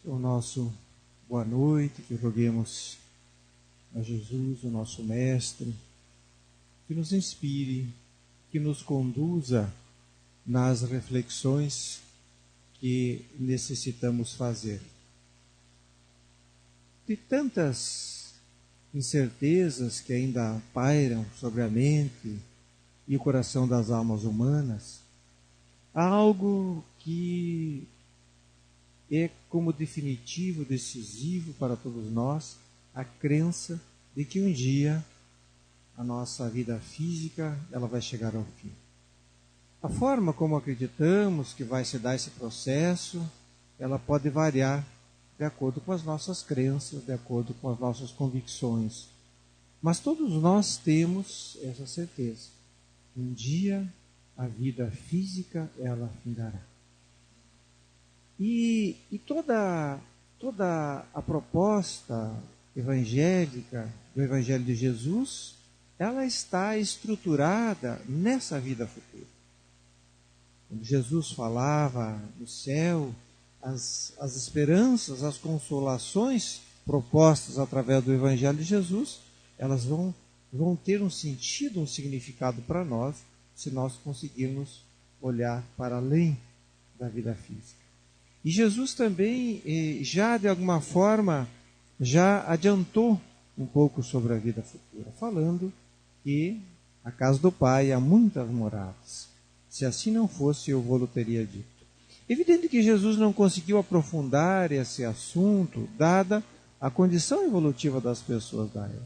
O nosso boa noite, que roguemos a Jesus, o nosso Mestre, que nos inspire, que nos conduza nas reflexões que necessitamos fazer. De tantas incertezas que ainda pairam sobre a mente e o coração das almas humanas, há algo que é como definitivo, decisivo para todos nós, a crença de que um dia a nossa vida física ela vai chegar ao fim. A forma como acreditamos que vai se dar esse processo, ela pode variar de acordo com as nossas crenças, de acordo com as nossas convicções. Mas todos nós temos essa certeza. Um dia a vida física ela findará. E toda a proposta evangélica, do Evangelho de Jesus, ela está estruturada nessa vida futura. Quando Jesus falava no céu, as esperanças, as consolações propostas através do Evangelho de Jesus, elas vão ter um sentido, um significado para nós, se nós conseguirmos olhar para além da vida física. E Jesus também, já de alguma forma, já adiantou um pouco sobre a vida futura, falando que a casa do Pai há muitas moradas. Se assim não fosse, eu vou-lo teria dito. Evidente que Jesus não conseguiu aprofundar esse assunto, dada a condição evolutiva das pessoas da época.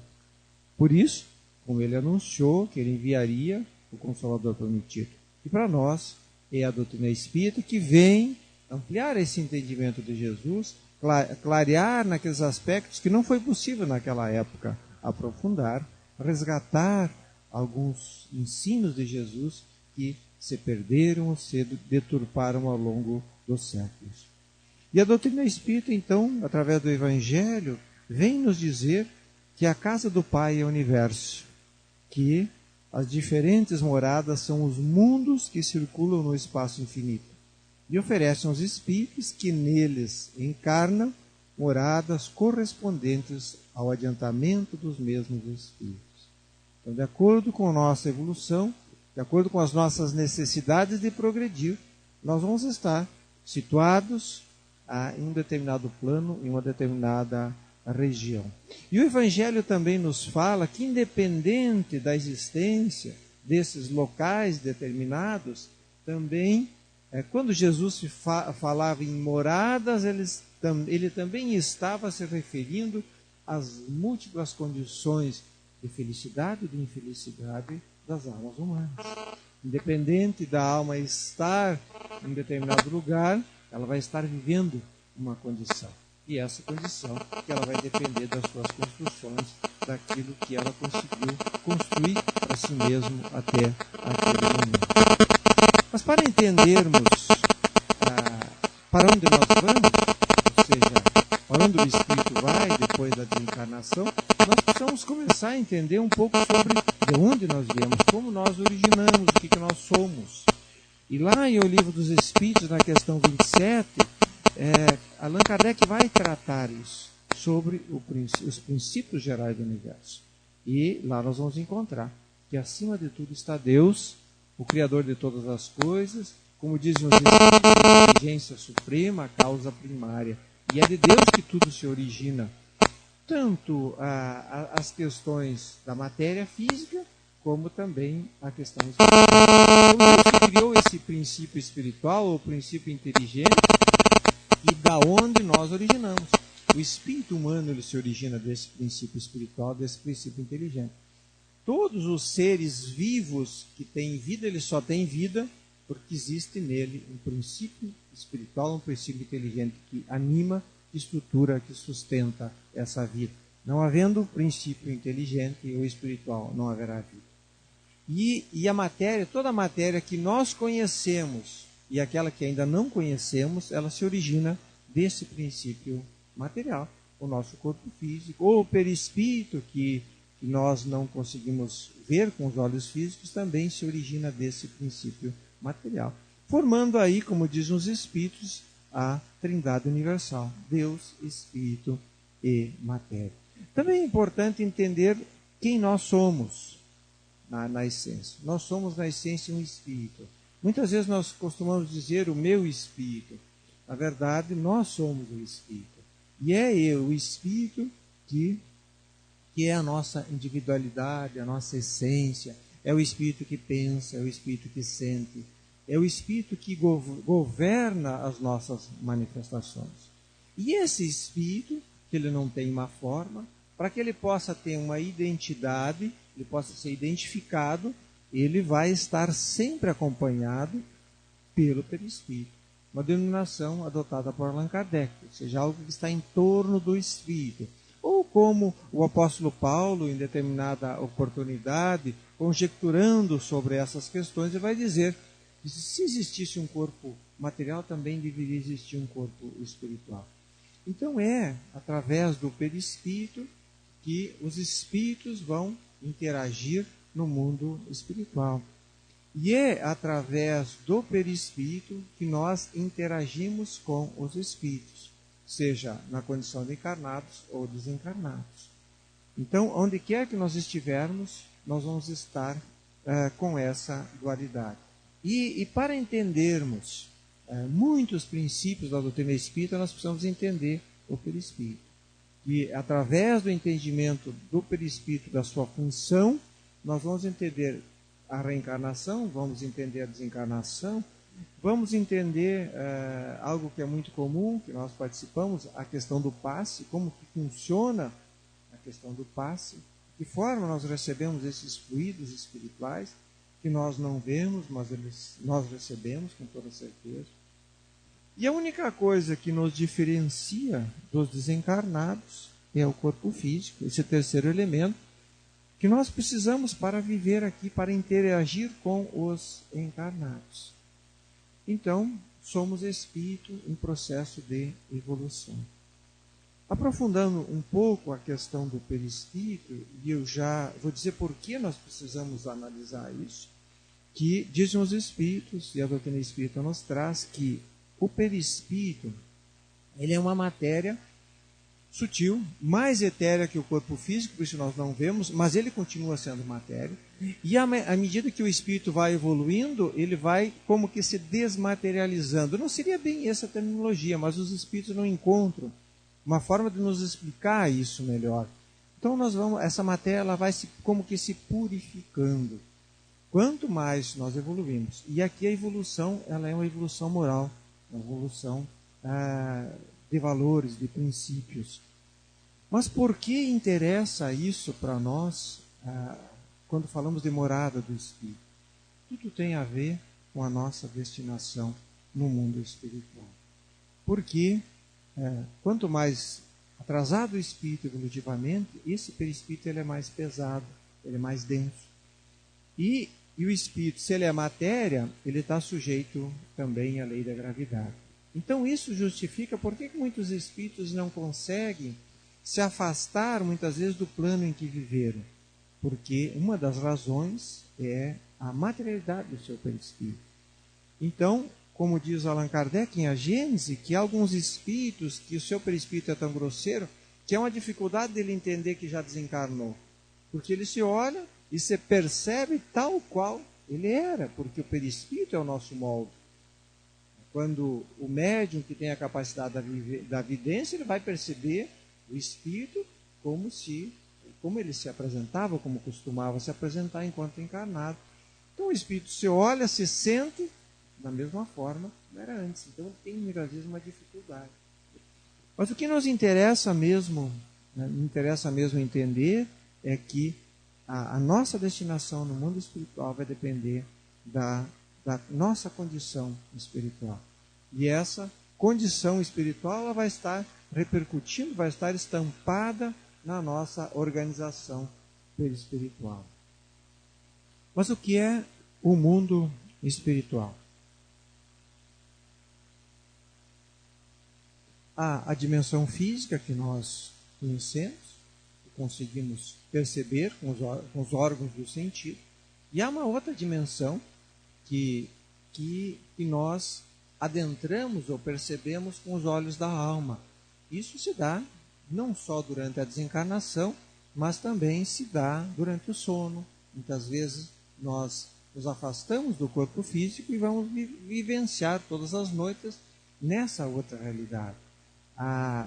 Por isso, como ele anunciou que ele enviaria o Consolador prometido. E para nós, é a doutrina espírita que vem ampliar esse entendimento de Jesus, clarear naqueles aspectos que não foi possível naquela época aprofundar, resgatar alguns ensinos de Jesus que se perderam ou se deturparam ao longo dos séculos. E a doutrina espírita, então, através do Evangelho, vem nos dizer que a casa do Pai é o universo, que as diferentes moradas são os mundos que circulam no espaço infinito, e oferecem aos espíritos que neles encarnam moradas correspondentes ao adiantamento dos mesmos espíritos. Então, de acordo com a nossa evolução, de acordo com as nossas necessidades de progredir, nós vamos estar situados em um determinado plano, em uma determinada região. E o Evangelho também nos fala que, independente da existência desses locais determinados, também, quando Jesus falava em moradas, ele também estava se referindo às múltiplas condições de felicidade e de infelicidade das almas humanas. Independente da alma estar em determinado lugar, ela vai estar vivendo uma condição. E essa condição que ela vai depender das suas construções, daquilo que ela conseguiu construir para si mesmo até aquele momento. Mas para entendermos para onde nós vamos, ou seja, para onde o espírito vai depois da desencarnação, nós precisamos começar a entender um pouco sobre de onde nós viemos, como nós originamos, o que nós somos. E lá em O Livro dos Espíritos, na questão 27, Allan Kardec vai tratar isso, sobre os princípios gerais do universo. E lá nós vamos encontrar que acima de tudo está Deus, o Criador de todas as coisas, como dizem os Espíritos, a inteligência suprema, a causa primária. E é de Deus que tudo se origina. Tanto as questões da matéria física, como também a questão espiritual. Então Deus criou esse princípio espiritual, ou princípio inteligente, e da onde nós originamos. O espírito humano ele se origina desse princípio espiritual, desse princípio inteligente. Todos os seres vivos que têm vida, eles só têm vida porque existe nele um princípio espiritual, um princípio inteligente que anima, que estrutura, que sustenta essa vida. Não havendo princípio inteligente ou espiritual, não haverá vida. E a matéria, toda a matéria que nós conhecemos e aquela que ainda não conhecemos, ela se origina desse princípio material. O nosso corpo físico, ou o perispírito que nós não conseguimos ver com os olhos físicos, também se origina desse princípio material. Formando aí, como dizem os espíritos, a Trindade Universal, Deus, Espírito e Matéria. Também é importante entender quem nós somos na essência. Nós somos, na essência, um Espírito. Muitas vezes nós costumamos dizer o meu Espírito. Na verdade, nós somos o Espírito. E é o Espírito que é a nossa individualidade, a nossa essência. É o Espírito que pensa, é o Espírito que sente. É o Espírito que governa as nossas manifestações. E esse Espírito, que ele não tem uma forma, para que ele possa ter uma identidade, ele possa ser identificado, ele vai estar sempre acompanhado pelo perispírito. Uma denominação adotada por Allan Kardec, ou seja, algo que está em torno do Espírito. Ou como o apóstolo Paulo, em determinada oportunidade, conjecturando sobre essas questões, ele vai dizer que se existisse um corpo material, também deveria existir um corpo espiritual. Então é através do perispírito que os espíritos vão interagir no mundo espiritual. E é através do perispírito que nós interagimos com os espíritos, seja na condição de encarnados ou desencarnados. Então, onde quer que nós estivermos, nós vamos estar com essa dualidade. E para entendermos muitos princípios da doutrina espírita, nós precisamos entender o perispírito. E através do entendimento do perispírito, da sua função, nós vamos entender a reencarnação, vamos entender a desencarnação, vamos entender algo que é muito comum, que nós participamos, a questão do passe, como que funciona a questão do passe, de que forma nós recebemos esses fluidos espirituais, que nós não vemos, mas nós recebemos com toda certeza. E a única coisa que nos diferencia dos desencarnados é o corpo físico, esse terceiro elemento, que nós precisamos para viver aqui, para interagir com os encarnados. Então, somos espírito em processo de evolução. Aprofundando um pouco a questão do perispírito, e eu já vou dizer por que nós precisamos analisar isso, que dizem os espíritos, e a doutrina espírita nos traz, que o perispírito, ele é uma matéria sutil, mais etérea que o corpo físico, por isso nós não vemos, mas ele continua sendo matéria. E à medida que o espírito vai evoluindo, ele vai como que se desmaterializando. Não seria bem essa terminologia, mas os espíritos não encontram uma forma de nos explicar isso melhor. Então essa matéria ela vai como que se purificando. Quanto mais nós evoluímos. E aqui a evolução ela é uma evolução moral, uma evolução de valores, de princípios. Mas por que interessa isso para nós quando falamos de morada do Espírito? Tudo tem a ver com a nossa destinação no mundo espiritual. Porque quanto mais atrasado o Espírito evolutivamente, esse perispírito ele é mais pesado, ele é mais denso. E o Espírito, se ele é matéria, ele está sujeito também à lei da gravidade. Então isso justifica por que muitos espíritos não conseguem se afastar muitas vezes do plano em que viveram. Porque uma das razões é a materialidade do seu perispírito. Então, como diz Allan Kardec em A Gênese, que há alguns espíritos que o seu perispírito é tão grosseiro que é uma dificuldade dele entender que já desencarnou. Porque ele se olha e se percebe tal qual ele era, porque o perispírito é o nosso molde. Quando o médium que tem a capacidade da vidência, ele vai perceber o espírito como ele se apresentava, como costumava se apresentar enquanto encarnado. Então o espírito se olha, se sente da mesma forma que era antes. Então ele tem muitas vezes uma dificuldade. Mas o que nos interessa mesmo entender é que a nossa destinação no mundo espiritual vai depender da nossa condição espiritual. E essa condição espiritual ela vai estar repercutindo, vai estar estampada na nossa organização perispiritual. Mas o que é o mundo espiritual? Há a dimensão física que nós conhecemos, que conseguimos perceber com os órgãos do sentido, e há uma outra dimensão que nós adentramos ou percebemos com os olhos da alma. Isso se dá não só durante a desencarnação, mas também se dá durante o sono. Muitas vezes nós nos afastamos do corpo físico e vamos vivenciar todas as noites nessa outra realidade.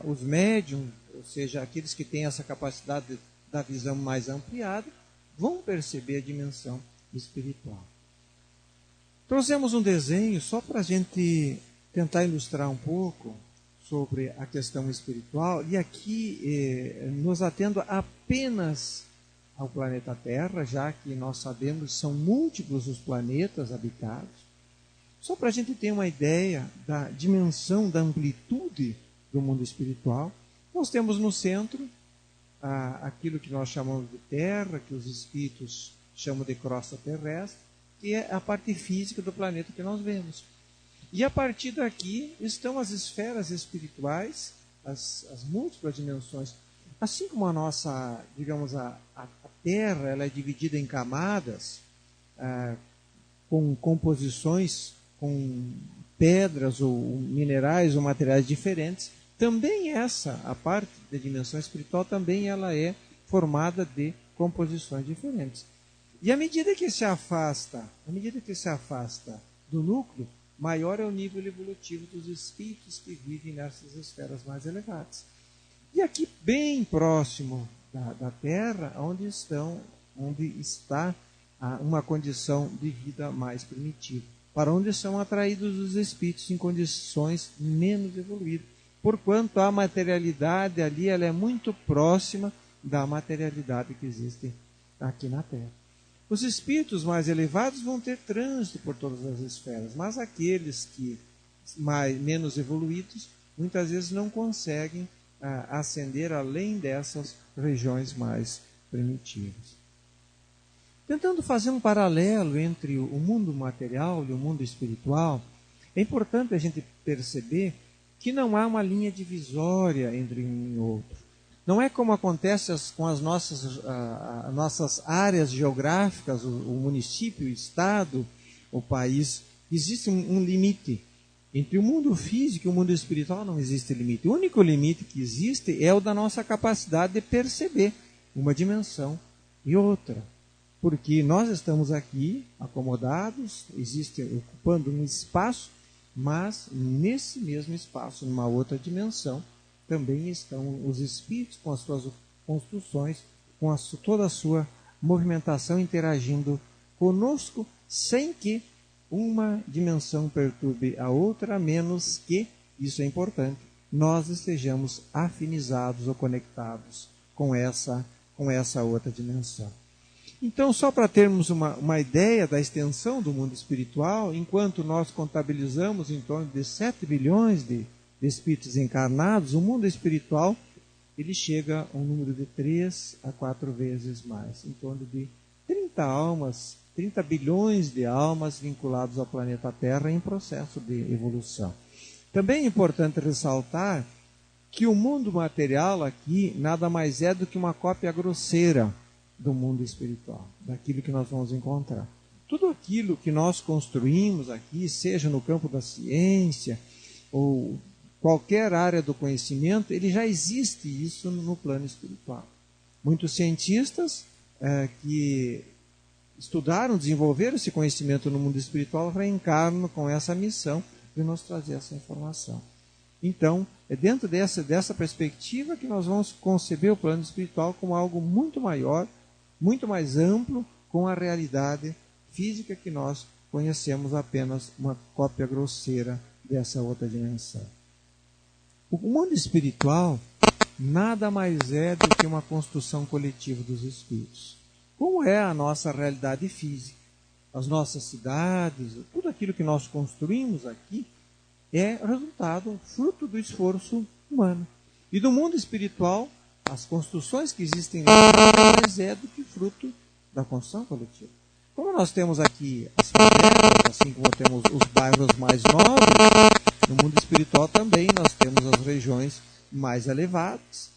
Os médiums, ou seja, aqueles que têm essa capacidade da visão mais ampliada, vão perceber a dimensão espiritual. Trouxemos um desenho só para a gente tentar ilustrar um pouco sobre a questão espiritual, e aqui nos atendo apenas ao planeta Terra, já que nós sabemos que são múltiplos os planetas habitados. Só para a gente ter uma ideia da dimensão, da amplitude do mundo espiritual, nós temos no centro aquilo que nós chamamos de Terra, que os espíritos chamam de crosta terrestre, que é a parte física do planeta que nós vemos. E a partir daqui estão as esferas espirituais, as múltiplas dimensões. Assim como a nossa, digamos, a Terra, ela é dividida em camadas, com composições, com pedras ou minerais ou materiais diferentes, também a parte da dimensão espiritual, também ela é formada de composições diferentes. E à medida que se afasta do núcleo, maior é o nível evolutivo dos espíritos que vivem nessas esferas mais elevadas. E aqui, bem próximo da Terra, onde está uma condição de vida mais primitiva, para onde são atraídos os espíritos em condições menos evoluídas, porquanto a materialidade ali ela é muito próxima da materialidade que existe aqui na Terra. Os espíritos mais elevados vão ter trânsito por todas as esferas, mas aqueles que menos evoluídos muitas vezes não conseguem ascender além dessas regiões mais primitivas. Tentando fazer um paralelo entre o mundo material e o mundo espiritual, é importante a gente perceber que não há uma linha divisória entre um e outro. Não é como acontece com as nossas áreas geográficas, o município, o estado, o país. Existe um limite. Entre o mundo físico e o mundo espiritual não existe limite. O único limite que existe é o da nossa capacidade de perceber uma dimensão e outra. Porque nós estamos aqui acomodados, ocupando um espaço, mas nesse mesmo espaço, numa outra dimensão, também estão os espíritos com as suas construções, com toda a sua movimentação interagindo conosco, sem que uma dimensão perturbe a outra, a menos que, isso é importante, nós estejamos afinizados ou conectados com essa outra dimensão. Então, só para termos uma ideia da extensão do mundo espiritual, enquanto nós contabilizamos em torno de 7 bilhões de espíritos encarnados, o mundo espiritual ele chega a um número de 3 a 4 vezes mais, em torno de 30 bilhões de almas vinculados ao planeta Terra em processo de evolução. Também é importante ressaltar que o mundo material aqui nada mais é do que uma cópia grosseira do mundo espiritual, daquilo que nós vamos encontrar. Tudo aquilo que nós construímos aqui, seja no campo da ciência ou qualquer área do conhecimento, ele já existe isso no plano espiritual. Muitos cientistas que estudaram, desenvolveram esse conhecimento no mundo espiritual, reencarnam com essa missão de nos trazer essa informação. Então, é dentro dessa perspectiva que nós vamos conceber o plano espiritual como algo muito maior, muito mais amplo, com a realidade física que nós conhecemos apenas uma cópia grosseira dessa outra dimensão. O mundo espiritual nada mais é do que uma construção coletiva dos espíritos. Como é a nossa realidade física, as nossas cidades, tudo aquilo que nós construímos aqui é resultado, fruto do esforço humano. E do mundo espiritual, as construções que existem lá nada mais é do que fruto da construção coletiva. Como nós temos aqui as favelas, assim como temos os bairros mais nobres, no mundo espiritual também nós temos as regiões mais elevadas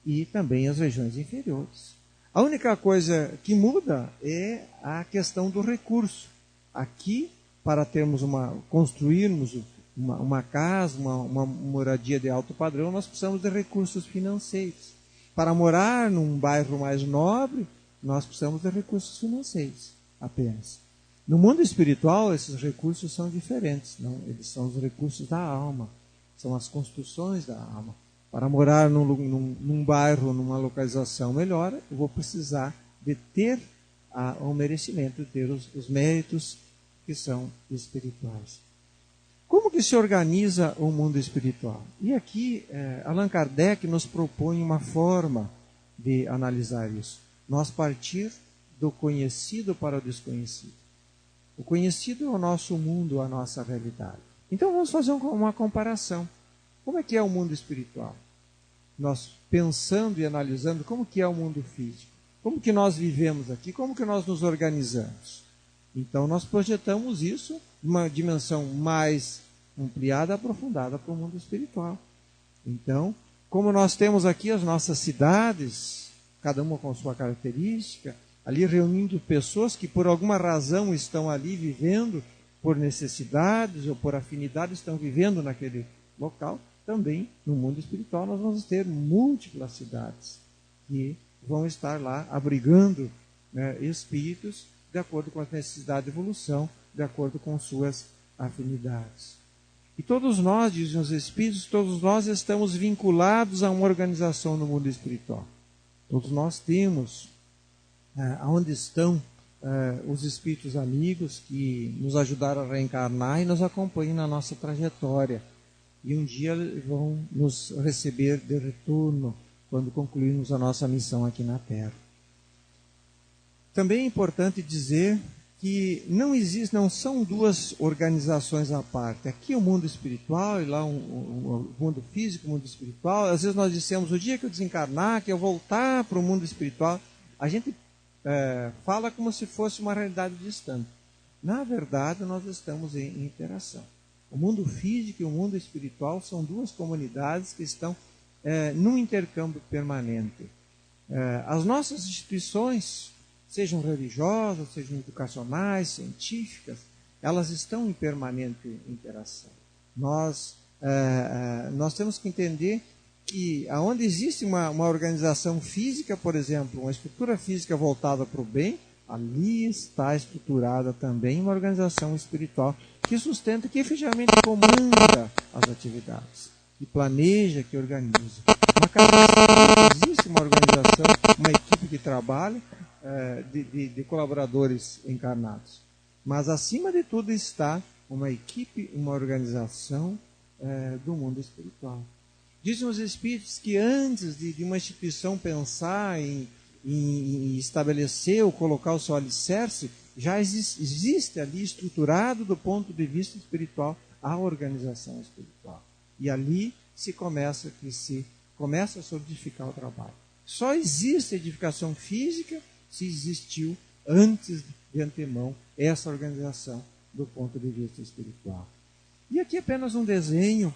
e também as regiões inferiores. A única coisa que muda é a questão do recurso. Aqui, para construirmos uma casa, uma moradia de alto padrão, nós precisamos de recursos financeiros. Para morar num bairro mais nobre, nós precisamos de recursos financeiros apenas. No mundo espiritual, esses recursos são diferentes. Não? Eles são os recursos da alma, são as construções da alma. Para morar num bairro, numa localização melhor, eu vou precisar de ter o merecimento, de ter os méritos que são espirituais. Como que se organiza o mundo espiritual? E aqui, Allan Kardec nos propõe uma forma de analisar isso. Nós partir do conhecido para o desconhecido. O conhecido é o nosso mundo, a nossa realidade. Então vamos fazer uma comparação. Como é que é o mundo espiritual? Nós pensando e analisando como que é o mundo físico. Como que nós vivemos aqui, como que nós nos organizamos. Então nós projetamos isso numa dimensão mais ampliada, aprofundada para o mundo espiritual. Então, como nós temos aqui as nossas cidades, cada uma com sua característica, ali reunindo pessoas que por alguma razão estão ali vivendo, por necessidades ou por afinidade, estão vivendo naquele local, também no mundo espiritual nós vamos ter múltiplas cidades que vão estar lá abrigando, né, espíritos de acordo com as necessidades de evolução, de acordo com suas afinidades. E todos nós, dizem os espíritos, todos nós estamos vinculados a uma organização no mundo espiritual. Todos nós temos onde estão os espíritos amigos que nos ajudaram a reencarnar e nos acompanham na nossa trajetória. E um dia vão nos receber de retorno quando concluirmos a nossa missão aqui na Terra. Também é importante dizer que não são duas organizações à parte. Aqui o mundo espiritual e lá o mundo físico, o mundo espiritual. Às vezes nós dissemos, o dia que eu desencarnar, que eu voltar para o mundo espiritual, a gente fala como se fosse uma realidade distante. Na verdade, nós estamos em interação. O mundo físico e o mundo espiritual são duas comunidades que estão num intercâmbio permanente. As nossas instituições, sejam religiosas, sejam educacionais, científicas, elas estão em permanente interação. Nós temos que entender que aonde existe uma organização física, por exemplo, uma estrutura física voltada para o bem, ali está estruturada também uma organização espiritual que sustenta, que efetivamente comanda as atividades, que planeja, que organiza. Existe uma organização, uma equipe que trabalha, de colaboradores encarnados. Mas acima de tudo está uma equipe, uma organização do mundo espiritual. Dizem os espíritos que antes de uma instituição pensar em estabelecer ou colocar o seu alicerce, já existe ali estruturado do ponto de vista espiritual a organização espiritual. E ali se começa a solidificar o trabalho. Só existe edificação física se existiu antes de antemão essa organização do ponto de vista espiritual. E aqui apenas um desenho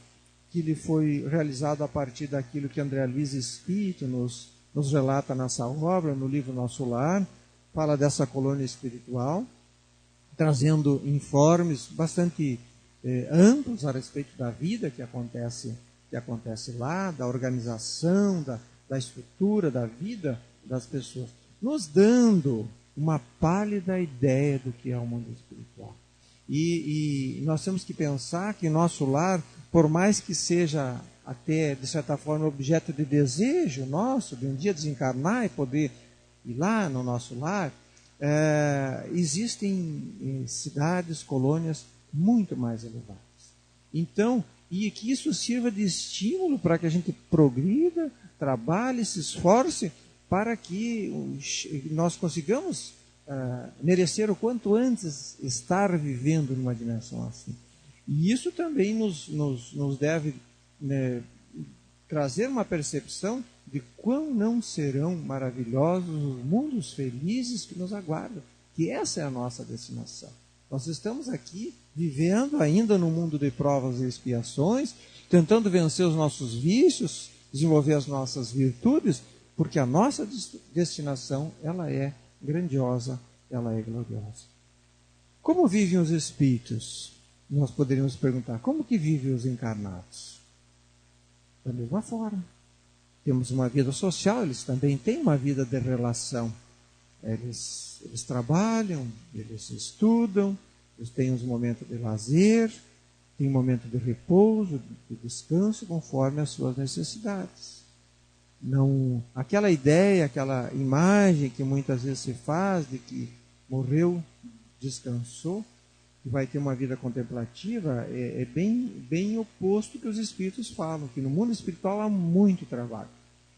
que lhe foi realizado a partir daquilo que André Luiz Espírito nos relata nessa obra, no livro Nosso Lar, fala dessa colônia espiritual, trazendo informes bastante amplos a respeito da vida que acontece lá, da organização, da estrutura da vida das pessoas, nos dando uma pálida ideia do que é o mundo espiritual. E nós temos que pensar que nosso lar, por mais que seja até, de certa forma, objeto de desejo nosso, de um dia desencarnar e poder ir lá no nosso lar, existem cidades, colônias muito mais elevadas. Então, e que isso sirva de estímulo para que a gente progrida, trabalhe, se esforce, para que nós consigamos merecer o quanto antes estar vivendo numa dimensão assim. E isso também nos deve trazer uma percepção de quão não serão maravilhosos os mundos felizes que nos aguardam, que essa é a nossa destinação. Nós estamos aqui vivendo ainda no mundo de provas e expiações, tentando vencer os nossos vícios, desenvolver as nossas virtudes, porque a nossa destinação, ela é grandiosa, ela é gloriosa. Como vivem os espíritos? nós poderíamos perguntar, como que vivem os encarnados? Da mesma forma. Temos uma vida social, eles também têm uma vida de relação. Eles trabalham, eles estudam, eles têm uns momentos de lazer, têm um momento de repouso, de descanso, conforme as suas necessidades. Não, aquela ideia, aquela imagem que muitas vezes se faz de que morreu, descansou, que vai ter uma vida contemplativa, é bem oposto que os espíritos falam, que no mundo espiritual há muito trabalho.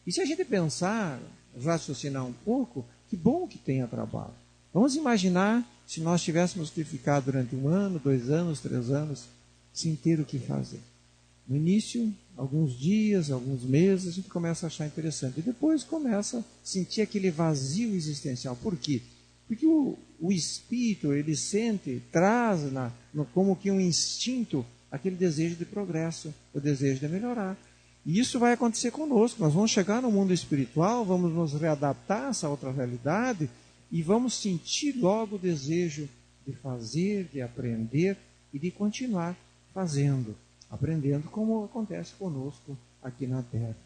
E se a gente pensar, raciocinar um pouco, que bom que tenha trabalho. Vamos imaginar se nós tivéssemos que ficar durante 1 ano, 2 anos, 3 anos, sem ter o que fazer. No início, alguns dias, alguns meses, a gente começa a achar interessante. E depois começa a sentir aquele vazio existencial. Por quê? Porque o espírito, ele sente, traz como que um instinto, aquele desejo de progresso, o desejo de melhorar. E isso vai acontecer conosco. Nós vamos chegar no mundo espiritual, vamos nos readaptar a essa outra realidade e vamos sentir logo o desejo de fazer, de aprender e de continuar fazendo, aprendendo como acontece conosco aqui na Terra.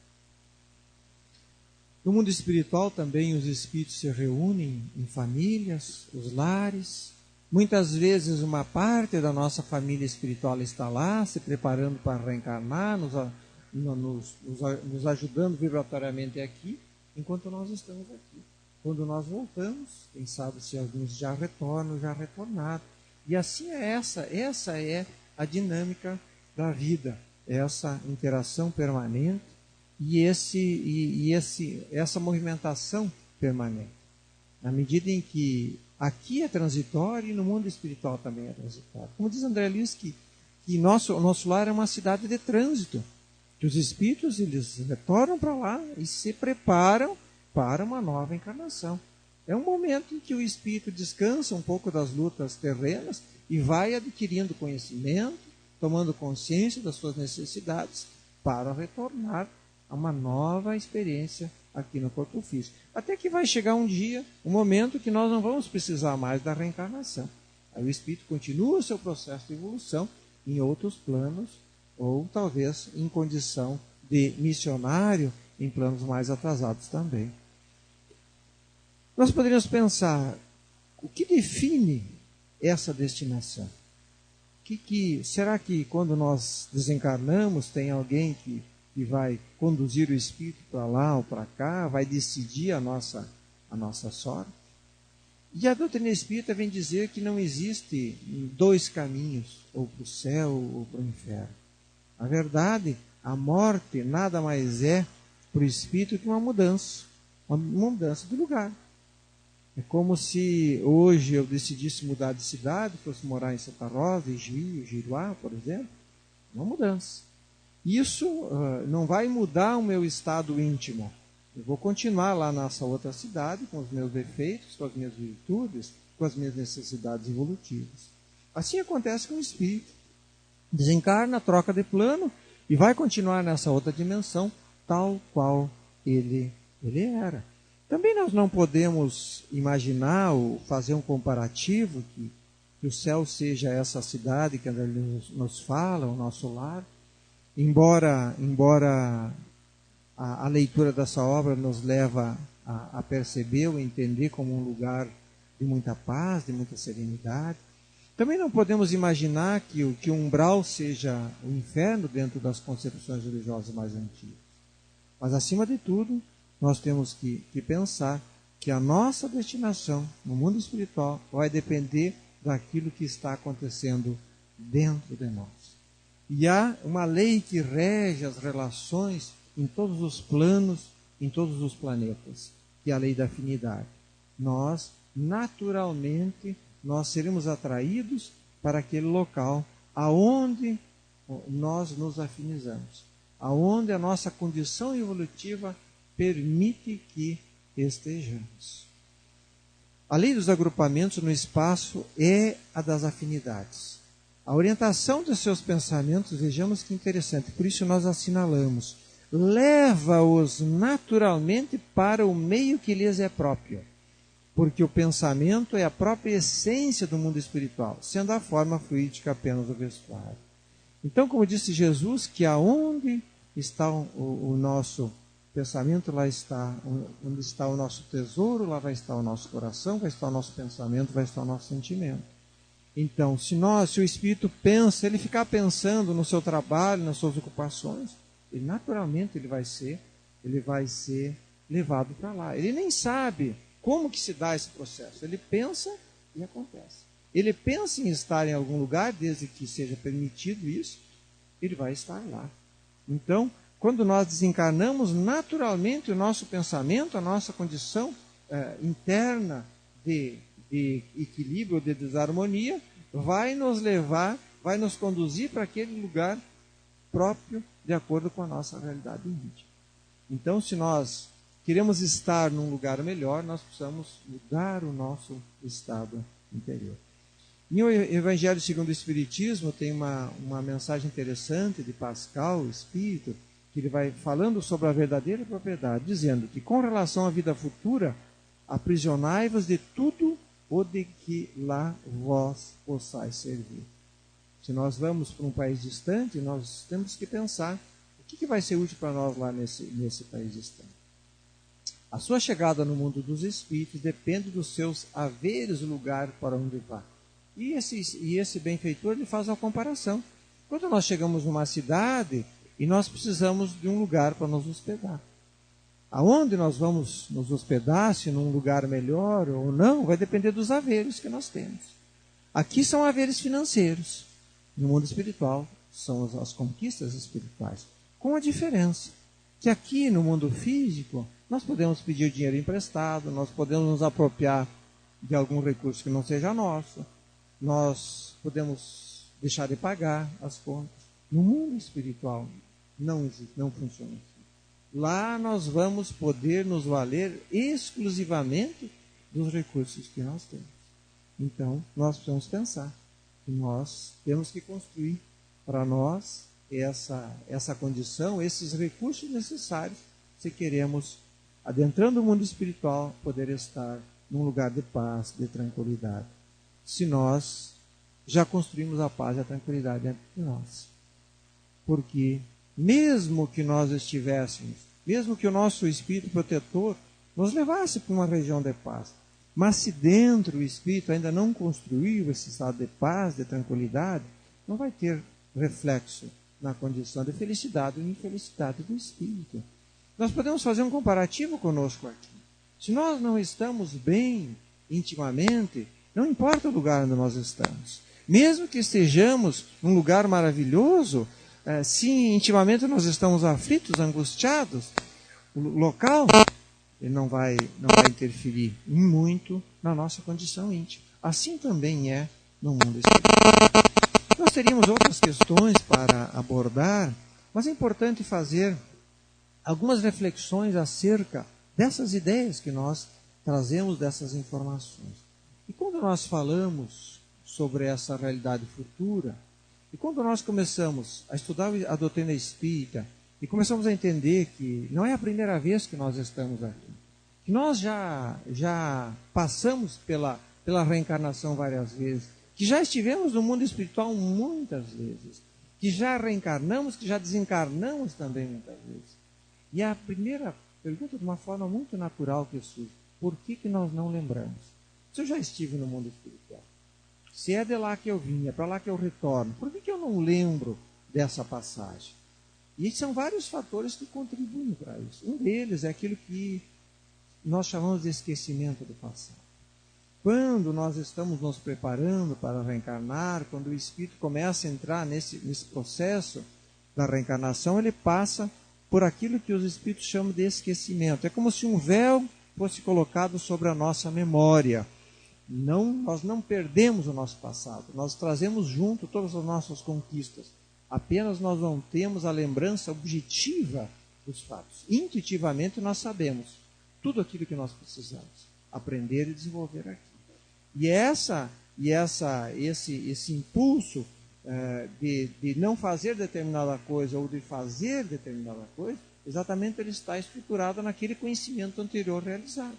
No mundo espiritual também os espíritos se reúnem em famílias, os lares. Muitas vezes uma parte da nossa família espiritual está lá, se preparando para reencarnar, nos ajudando vibratoriamente aqui, enquanto nós estamos aqui. Quando nós voltamos, quem sabe se alguns já retornam, já retornaram. E assim essa é a dinâmica da vida, essa interação permanente e essa movimentação permanente. Na medida em que aqui é transitório e no mundo espiritual também é transitório. Como diz André Luiz, que nosso lar é uma cidade de trânsito, que os espíritos eles retornam para lá e se preparam para uma nova encarnação. É um momento em que o espírito descansa um pouco das lutas terrenas e vai adquirindo conhecimento, tomando consciência das suas necessidades para retornar a uma nova experiência aqui no corpo físico. Até que vai chegar um dia, um momento que nós não vamos precisar mais da reencarnação. Aí o espírito continua o seu processo de evolução em outros planos, ou talvez em condição de missionário em planos mais atrasados também. Nós poderíamos pensar, o que define essa destinação? Será que quando nós desencarnamos tem alguém que vai conduzir o espírito para lá ou para cá, vai decidir a nossa sorte? E a doutrina espírita vem dizer que não existe 2 caminhos, ou para o céu ou para o inferno. Na verdade, a morte nada mais é para o espírito que uma mudança de lugar. É como se hoje eu decidisse mudar de cidade, fosse morar em Santa Rosa, em Giruá, por exemplo, uma mudança. Isso não vai mudar o meu estado íntimo. Eu vou continuar lá nessa outra cidade, com os meus defeitos, com as minhas virtudes, com as minhas necessidades evolutivas. Assim acontece com o espírito. Desencarna, troca de plano e vai continuar nessa outra dimensão, tal qual ele era. Também nós não podemos imaginar ou fazer um comparativo que o céu seja essa cidade que André nos fala, o nosso lar. Embora a leitura dessa obra nos leva a perceber ou entender como um lugar de muita paz, de muita serenidade, também não podemos imaginar que o umbral seja o inferno dentro das concepções religiosas mais antigas. Mas, acima de tudo, nós temos que pensar que a nossa destinação no mundo espiritual vai depender daquilo que está acontecendo dentro de nós. E há uma lei que rege as relações em todos os planos, em todos os planetas, que é a lei da afinidade. Nós, naturalmente, seremos atraídos para aquele local aonde nós nos afinizamos, aonde a nossa condição evolutiva permite que estejamos. A lei dos agrupamentos no espaço é a das afinidades. A orientação dos seus pensamentos, vejamos que interessante, por isso nós assinalamos, leva-os naturalmente para o meio que lhes é próprio. porque o pensamento é a própria essência do mundo espiritual, sendo a forma fluídica apenas o vestuário. Então, como disse Jesus, que aonde está o nosso pensamento, lá está, onde está o nosso tesouro, lá vai estar o nosso coração, vai estar o nosso pensamento, vai estar o nosso sentimento. Então, se o espírito pensa, ele ficar pensando no seu trabalho, nas suas ocupações, ele naturalmente ele vai ser levado para lá. Ele nem sabe como que se dá esse processo. Ele pensa e acontece. Ele pensa em estar em algum lugar, desde que seja permitido isso, ele vai estar lá. Então, quando nós desencarnamos, naturalmente o nosso pensamento, a nossa condição interna de equilíbrio, de desarmonia, vai nos levar, vai nos conduzir para aquele lugar próprio, de acordo com a nossa realidade íntima. Então, se nós queremos estar num lugar melhor, nós precisamos mudar o nosso estado interior. E o Evangelho segundo o Espiritismo tem uma mensagem interessante de Pascal, o Espírito, que ele vai falando sobre a verdadeira propriedade, dizendo que com relação à vida futura, aprisionai-vos de tudo o de que lá vós possais servir. Se nós vamos para um país distante, nós temos que pensar o que vai ser útil para nós lá nesse país distante. A sua chegada no mundo dos espíritos depende dos seus haveres lugar para onde vá. E esse benfeitor ele faz uma comparação. Quando nós chegamos numa cidade e nós precisamos de um lugar para nos hospedar. Aonde nós vamos nos hospedar, se num lugar melhor ou não, vai depender dos haveres que nós temos. Aqui são haveres financeiros. No mundo espiritual são as conquistas espirituais. Com a diferença que aqui no mundo físico nós podemos pedir dinheiro emprestado, nós podemos nos apropriar de algum recurso que não seja nosso, nós podemos deixar de pagar as contas. No mundo espiritual não existe, não funciona assim. Lá nós vamos poder nos valer exclusivamente dos recursos que nós temos. Então, nós precisamos pensar que nós temos que construir para nós essa condição, esses recursos necessários, se queremos, adentrando o mundo espiritual, poder estar num lugar de paz, de tranquilidade. Se nós já construímos a paz e a tranquilidade dentro de nós. Porque mesmo que nós estivéssemos, mesmo que o nosso espírito protetor nos levasse para uma região de paz, mas se dentro o espírito ainda não construiu esse estado de paz, de tranquilidade, não vai ter reflexo na condição de felicidade ou infelicidade do espírito. Nós podemos fazer um comparativo conosco aqui. Se nós não estamos bem intimamente, não importa o lugar onde nós estamos. Mesmo que estejamos num lugar maravilhoso, se intimamente nós estamos aflitos, angustiados, o local ele não vai interferir muito na nossa condição íntima. Assim também é no mundo espiritual. Nós teríamos outras questões para abordar, mas é importante fazer algumas reflexões acerca dessas ideias que nós trazemos, dessas informações. E quando nós falamos sobre essa realidade futura, e quando nós começamos a estudar a doutrina espírita, e começamos a entender que não é a primeira vez que nós estamos aqui, que nós já passamos pela reencarnação várias vezes, que já estivemos no mundo espiritual muitas vezes, que já reencarnamos, que já desencarnamos também muitas vezes. E a primeira pergunta, de uma forma muito natural que surge: por que nós não lembramos? Se eu já estive no mundo espiritual, se é de lá que eu vim, é para lá que eu retorno, por que eu não lembro dessa passagem? E são vários fatores que contribuem para isso. Um deles é aquilo que nós chamamos de esquecimento do passado. Quando nós estamos nos preparando para reencarnar, quando o espírito começa a entrar nesse processo da reencarnação, ele passa por aquilo que os espíritos chamam de esquecimento. É como se um véu fosse colocado sobre a nossa memória. Nós não perdemos o nosso passado, nós trazemos junto todas as nossas conquistas. Apenas nós não temos a lembrança objetiva dos fatos. Intuitivamente nós sabemos tudo aquilo que nós precisamos aprender e desenvolver aqui. E esse impulso de não fazer determinada coisa ou de fazer determinada coisa, exatamente ele está estruturado naquele conhecimento anterior realizado.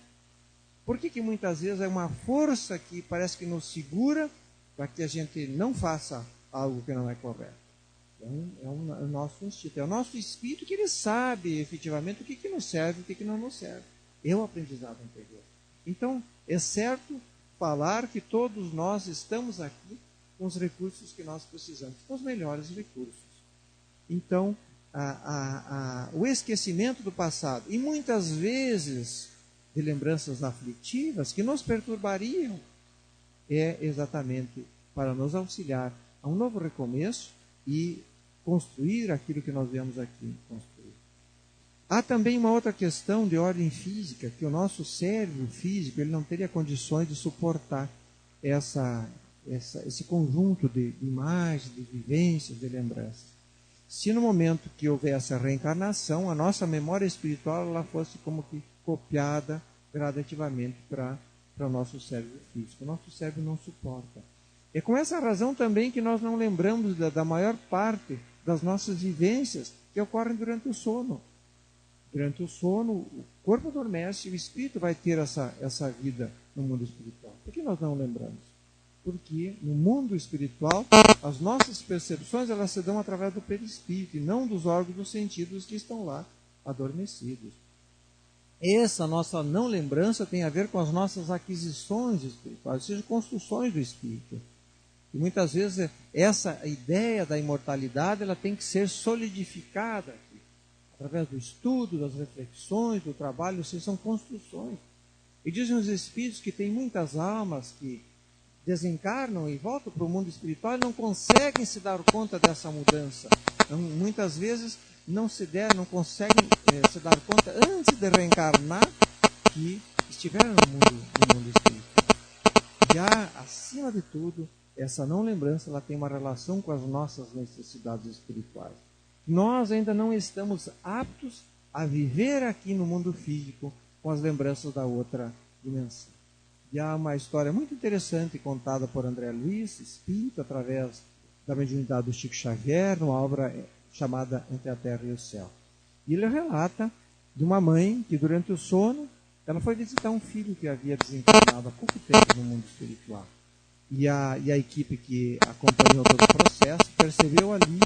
Por que muitas vezes é uma força que parece que nos segura para que a gente não faça algo que não é correto? Então, é o nosso instinto, é o nosso espírito que ele sabe efetivamente o que nos serve e o que não nos serve. É o aprendizado anterior. Então, é certo falar que todos nós estamos aqui com os recursos que nós precisamos, com os melhores recursos. Então, o esquecimento do passado, e muitas vezes de lembranças aflitivas que nos perturbariam, é exatamente para nos auxiliar a um novo recomeço e construir aquilo que nós viemos aqui construir. Há também uma outra questão de ordem física, que o nosso cérebro físico ele não teria condições de suportar esse conjunto de imagens, de vivências, de lembranças. Se no momento que houvesse a reencarnação, a nossa memória espiritual ela fosse como que copiada gradativamente para o nosso cérebro físico. O nosso cérebro não suporta. É com essa razão também que nós não lembramos da maior parte das nossas vivências que ocorrem durante o sono. Durante o sono, o corpo adormece e o espírito vai ter essa vida no mundo espiritual. Por que nós não lembramos? Porque no mundo espiritual, as nossas percepções elas se dão através do perispírito e não dos órgãos dos sentidos que estão lá adormecidos. Essa nossa não lembrança tem a ver com as nossas aquisições espirituais, ou seja, construções do espírito. E muitas vezes essa ideia da imortalidade ela tem que ser solidificada aqui, através do estudo, das reflexões, do trabalho, ou seja, são construções. E dizem os espíritos que tem muitas almas que desencarnam e voltam para o mundo espiritual e não conseguem se dar conta dessa mudança. Então, muitas vezes não conseguem se dar conta antes de reencarnar que estiveram no mundo espiritual. Já, acima de tudo, essa não lembrança ela tem uma relação com as nossas necessidades espirituais. Nós ainda não estamos aptos a viver aqui no mundo físico com as lembranças da outra dimensão. E há uma história muito interessante contada por André Luiz, espírito, através da mediunidade do Chico Xavier, numa obra chamada Entre a Terra e o Céu. E ele relata de uma mãe que, durante o sono, ela foi visitar um filho que havia desencarnado há pouco tempo no mundo espiritual. E a equipe que acompanhou todo o processo percebeu ali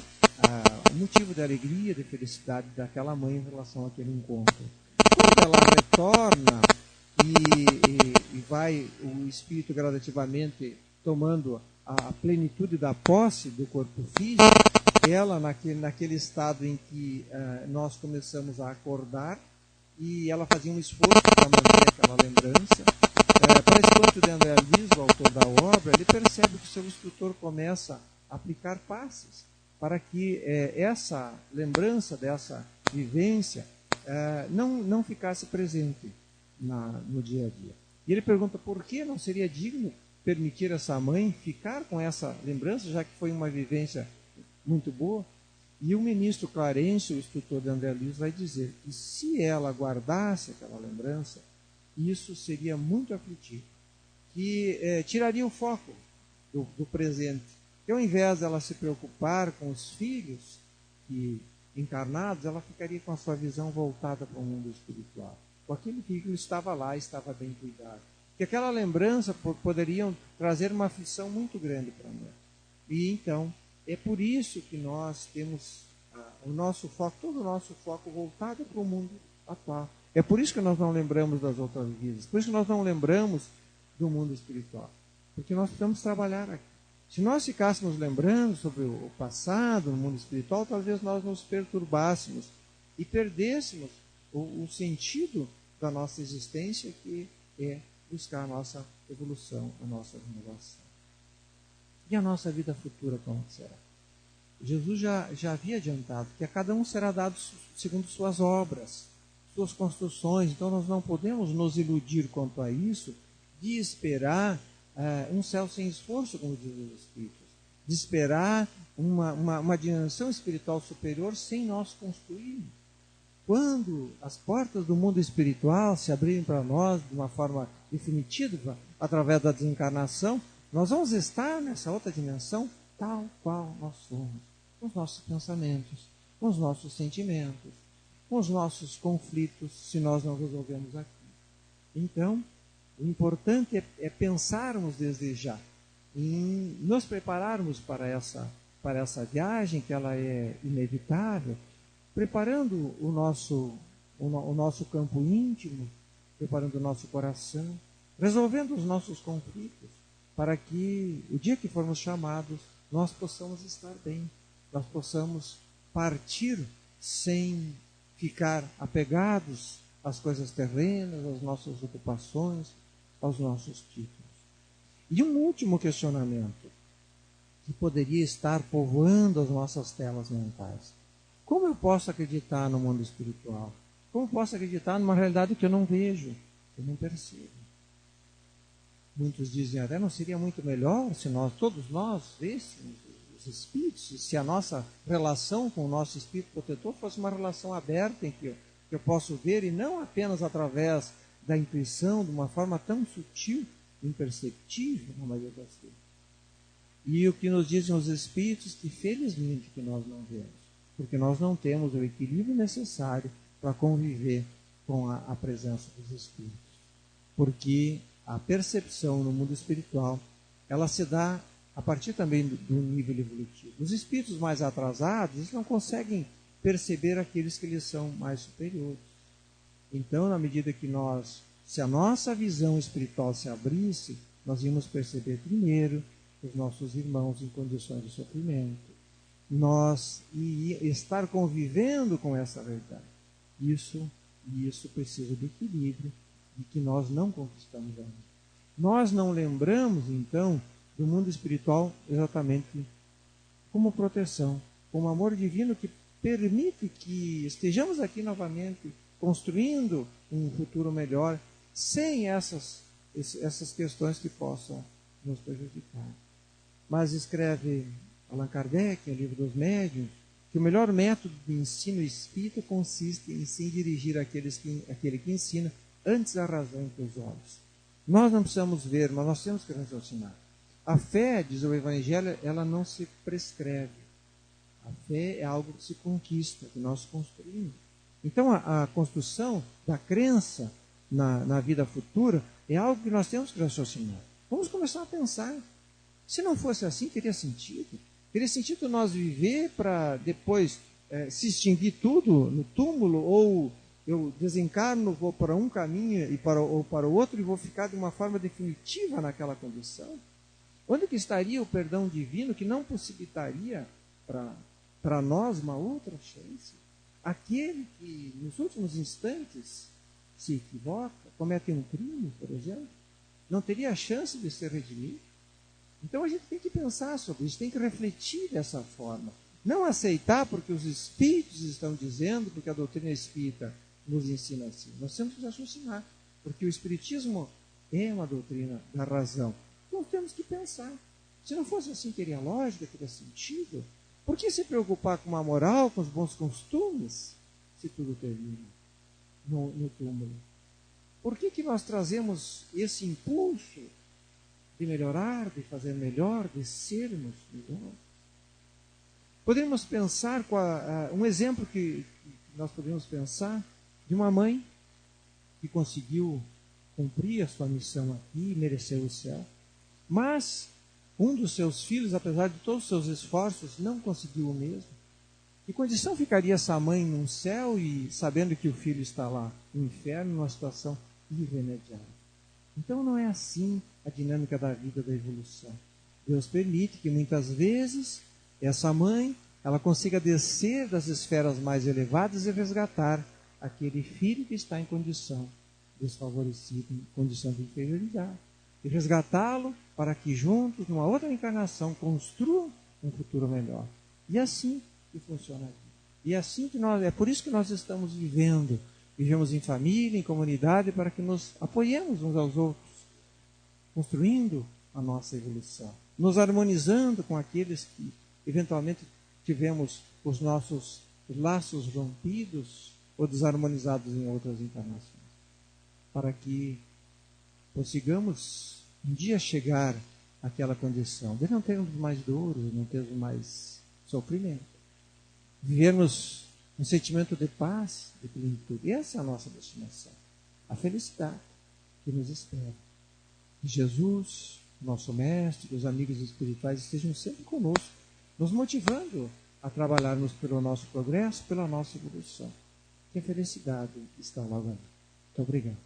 o motivo de alegria, de felicidade daquela mãe em relação àquele encontro. Quando ela retorna e vai o espírito gradativamente tomando a plenitude da posse do corpo físico, ela naquele estado em que nós começamos a acordar e ela fazia um esforço para manter aquela lembrança. Para espanto de André Luiz, o autor da obra, ele percebe que o seu instrutor começa a aplicar passes para que essa lembrança dessa vivência não ficasse presente no dia a dia. E ele pergunta por que não seria digno permitir essa mãe ficar com essa lembrança, já que foi uma vivência muito boa. E o ministro Clarencio, o instrutor de André Luiz, vai dizer que se ela guardasse aquela lembrança, isso seria muito aflitivo, que tiraria o foco do presente. Que ao invés dela se preocupar com os filhos que encarnados, ela ficaria com a sua visão voltada para o mundo espiritual. Com aquele filho que estava lá, estava bem cuidado. Que aquela lembrança poderiam trazer uma aflição muito grande para nós. E então, é por isso que nós temos o nosso foco, todo o nosso foco voltado para o mundo atual. É por isso que nós não lembramos das outras vidas, por isso que nós não lembramos do mundo espiritual. Porque nós precisamos trabalhar aqui. Se nós ficássemos lembrando sobre o passado no mundo espiritual, talvez nós nos perturbássemos e perdêssemos o sentido da nossa existência, que é buscar a nossa evolução, a nossa renovação. E a nossa vida futura como será? Jesus já havia adiantado que a cada um será dado segundo suas obras, suas construções. Então nós não podemos nos iludir quanto a isso, de esperar um céu sem esforço, como dizem os Espíritos, de esperar uma dimensão espiritual superior sem nós construirmos. Quando as portas do mundo espiritual se abrirem para nós de uma forma definitiva, através da desencarnação, nós vamos estar nessa outra dimensão tal qual nós somos, com os nossos pensamentos, com os nossos sentimentos, com os nossos conflitos, se nós não resolvemos aqui. Então, O importante é pensarmos desde já, em nos prepararmos para essa viagem, que ela é inevitável, preparando o nosso campo íntimo, preparando o nosso coração, resolvendo os nossos conflitos, para que o dia que formos chamados, nós possamos estar bem, nós possamos partir sem ficar apegados às coisas terrenas, às nossas ocupações, aos nossos títulos. E um último questionamento, que poderia estar povoando as nossas telas mentais. Como eu posso acreditar no mundo espiritual? Como posso acreditar numa realidade que eu não vejo, que eu não percebo? Muitos dizem até, não seria muito melhor se todos nós vêssemos os espíritos, se a nossa relação com o nosso espírito protetor fosse uma relação aberta, em que eu posso ver, e não apenas através da intuição, de uma forma tão sutil, imperceptível na maioria das vezes. E o que nos dizem os espíritos, que felizmente que nós não vemos, porque nós não temos o equilíbrio necessário para conviver com a presença dos espíritos. Porque a percepção no mundo espiritual, ela se dá a partir também do nível evolutivo. Os espíritos mais atrasados, eles não conseguem perceber aqueles que lhes são mais superiores. Então, na medida que se a nossa visão espiritual se abrisse, nós íamos perceber primeiro os nossos irmãos em condições de sofrimento. Nós estar convivendo com essa verdade. Isso precisa de equilíbrio, e que nós não conquistamos ainda. Nós não lembramos, então, do mundo espiritual exatamente como proteção, como amor divino que permite que estejamos aqui novamente construindo um futuro melhor, sem essas questões que possam nos prejudicar. Mas escreve Allan Kardec, no livro dos Médiuns, que o melhor método de ensino espírita consiste em se dirigir àquele que ensina antes da razão entre os olhos. Nós não precisamos ver, mas nós temos que raciocinar. A fé, diz o Evangelho, ela não se prescreve. A fé é algo que se conquista, que nós construímos. Então, a construção da crença na vida futura é algo que nós temos que raciocinar. Vamos começar a pensar. Se não fosse assim, teria sentido? Teria sentido nós viver para depois se extinguir tudo no túmulo, ou eu desencarno, vou para um caminho ou para o outro e vou ficar de uma forma definitiva naquela condição? Onde que estaria o perdão divino que não possibilitaria para nós uma outra chance? Aquele que nos últimos instantes se equivoca, comete um crime, por exemplo, não teria a chance de ser redimido? Então a gente tem que pensar sobre isso, tem que refletir dessa forma. Não aceitar porque os espíritos estão dizendo, porque a doutrina espírita nos ensina assim. Nós temos que raciocinar, porque o espiritismo é uma doutrina da razão. Então temos que pensar. Se não fosse assim, teria lógica, teria sentido. Por que se preocupar com a moral, com os bons costumes, se tudo termina no túmulo? Por que nós trazemos esse impulso de melhorar, de fazer melhor, de sermos melhor? Podemos pensar um exemplo que nós podemos pensar de uma mãe que conseguiu cumprir a sua missão aqui e mereceu o céu, mas um dos seus filhos, apesar de todos os seus esforços, não conseguiu o mesmo. Que condição ficaria essa mãe num céu e sabendo que o filho está lá no inferno, numa situação irremediável? Então não é assim a dinâmica da vida, da evolução. Deus permite que muitas vezes essa mãe ela consiga descer das esferas mais elevadas e resgatar aquele filho que está em condição desfavorecida, em condição de inferioridade. E resgatá-lo para que juntos, numa outra encarnação, construam um futuro melhor. E assim que funciona aqui. E assim que é por isso que nós estamos vivendo. Vivemos em família, em comunidade, para que nos apoiemos uns aos outros, construindo a nossa evolução, nos harmonizando com aqueles que eventualmente tivemos os nossos laços rompidos ou desarmonizados em outras encarnações, para que consigamos um dia chegar àquela condição de não termos mais dores, não termos mais sofrimento, vivermos um sentimento de paz, de plenitude. Essa é a nossa destinação, a felicidade que nos espera. Que Jesus, nosso Mestre, os amigos espirituais estejam sempre conosco, nos motivando a trabalharmos pelo nosso progresso, pela nossa evolução. Que a felicidade está lá. Muito obrigado.